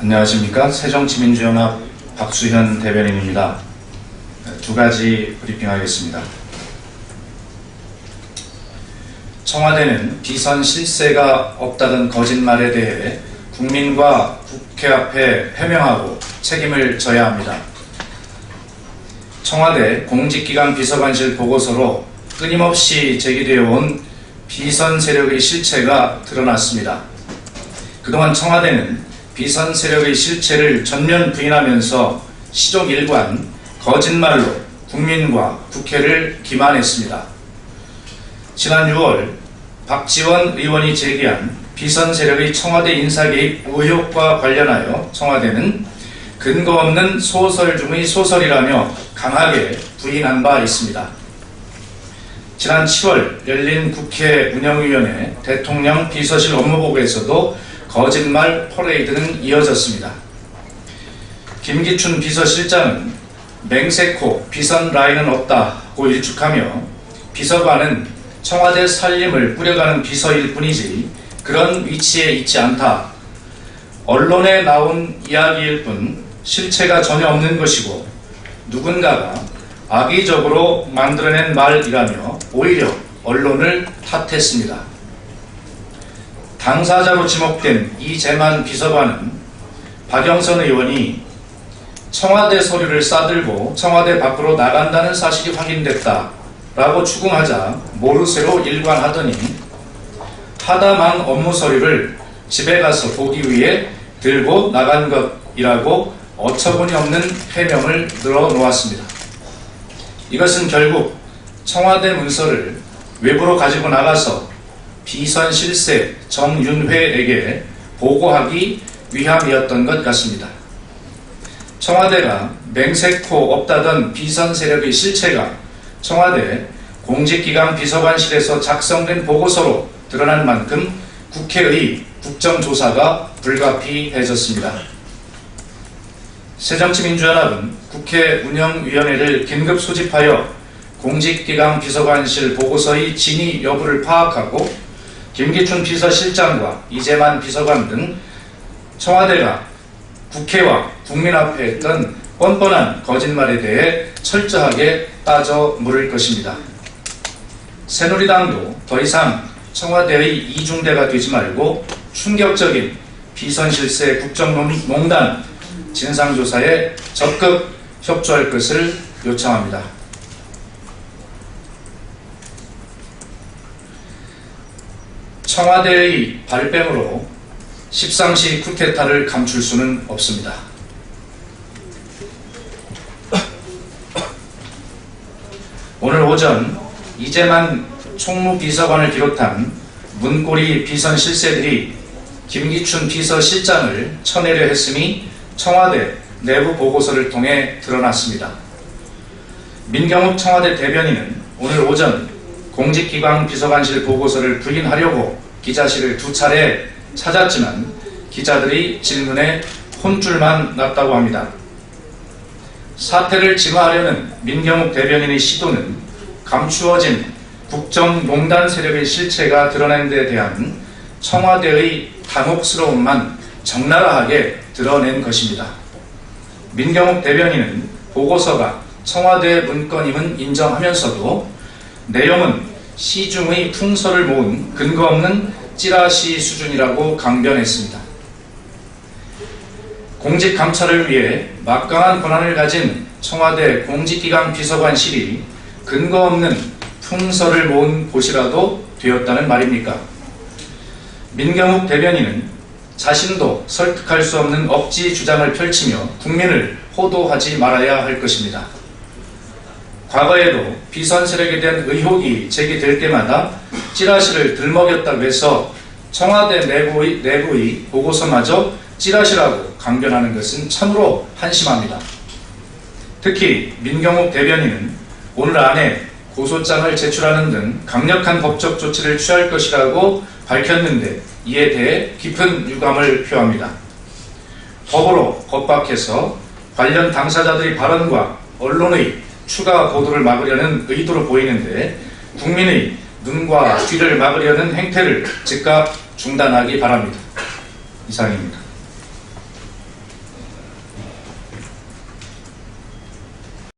안녕하십니까. 새정치민주연합 박수현 대변인입니다. 두 가지 브리핑하겠습니다. 청와대는 비선 실세가 없다던 거짓말에 대해 국민과 국회 앞에 해명하고 책임을 져야 합니다. 청와대 공직기강 비서관실 보고서로 끊임없이 제기되어 온 비선 세력의 실체가 드러났습니다. 그동안 청와대는 비선 세력의 실체를 전면 부인하면서 시종일관 거짓말로 국민과 국회를 기만했습니다. 지난 6월 박지원 의원이 제기한 비선 세력의 청와대 인사 개입 의혹과 관련하여 청와대는 근거 없는 소설 중의 소설이라며 강하게 부인한 바 있습니다. 지난 7월 열린 국회 운영위원회 대통령 비서실 업무보고에서도 거짓말 퍼레이드는 이어졌습니다. 김기춘 비서실장은 맹세코 비선 라인은 없다고 일축하며 비서관은 청와대 살림을 꾸려가는 비서일 뿐이지 그런 위치에 있지 않다. 언론에 나온 이야기일 뿐 실체가 전혀 없는 것이고 누군가가 악의적으로 만들어낸 말이라며 오히려 언론을 탓했습니다. 당사자로 지목된 이재만 비서관은 박영선 의원이 청와대 서류를 싸들고 청와대 밖으로 나간다는 사실이 확인됐다 라고 추궁하자 모르쇠로 일관하더니 하다만 업무 서류를 집에 가서 보기 위해 들고 나간 것이라고 어처구니 없는 해명을 늘어놓았습니다. 이것은 결국 청와대 문서를 외부로 가지고 나가서 비선 실세 정윤회에게 보고하기 위함이었던 것 같습니다. 청와대가 맹세코 없다던 비선 세력의 실체가 청와대 공직기강 비서관실에서 작성된 보고서로 드러난 만큼 국회의 국정조사가 불가피해졌습니다. 새정치민주연합은 국회 운영위원회를 긴급 소집하여 공직기강 비서관실 보고서의 진위 여부를 파악하고 김기춘 비서실장과 이재만 비서관 등 청와대가 국회와 국민 앞에 했던 뻔뻔한 거짓말에 대해 철저하게 따져 물을 것입니다. 새누리당도 더 이상 청와대의 이중대가 되지 말고 충격적인 비선실세 국정농단 진상조사에 적극 협조할 것을 요청합니다. 청와대의 발뺌으로 십상시 쿠데타를 감출 수는 없습니다. 오늘 오전 이재만 총무비서관을 비롯한 문고리 비선 실세들이 김기춘 비서실장을 쳐내려 했음이 청와대 내부 보고서를 통해 드러났습니다. 민경욱 청와대 대변인은 오늘 오전 공직기강 비서관실 보고서를 부인하려고 기자실을 2차례 찾았지만 기자들이 질문에 혼쭐만 났다고 합니다. 사태를 진화하려는 민경욱 대변인의 시도는 감추어진 국정농단 세력의 실체가 드러난 데 대한 청와대의 당혹스러움만 적나라하게 드러낸 것입니다. 민경욱 대변인은 보고서가 청와대 문건임은 인정하면서도 내용은 시중의 풍설을 모은 근거 없는 찌라시 수준이라고 강변했습니다. 공직감찰을 위해 막강한 권한을 가진 청와대 공직기강 비서관실이 근거 없는 풍설을 모은 곳이라도 되었다는 말입니까? 민경욱 대변인은 자신도 설득할 수 없는 억지 주장을 펼치며 국민을 호도하지 말아야 할 것입니다. 과거에도 비선 세력에 대한 의혹이 제기될 때마다 찌라시를 들먹였다고 해서 청와대 내부의 보고서마저 찌라시라고 강변하는 것은 참으로 한심합니다. 특히 민경욱 대변인은 오늘 안에 고소장을 제출하는 등 강력한 법적 조치를 취할 것이라고 밝혔는데 이에 대해 깊은 유감을 표합니다. 법으로 겁박해서 관련 당사자들의 발언과 언론의 추가 보도를 막으려는 의도로 보이는데 국민의 눈과 귀를 막으려는 행태를 즉각 중단하기 바랍니다. 이상입니다.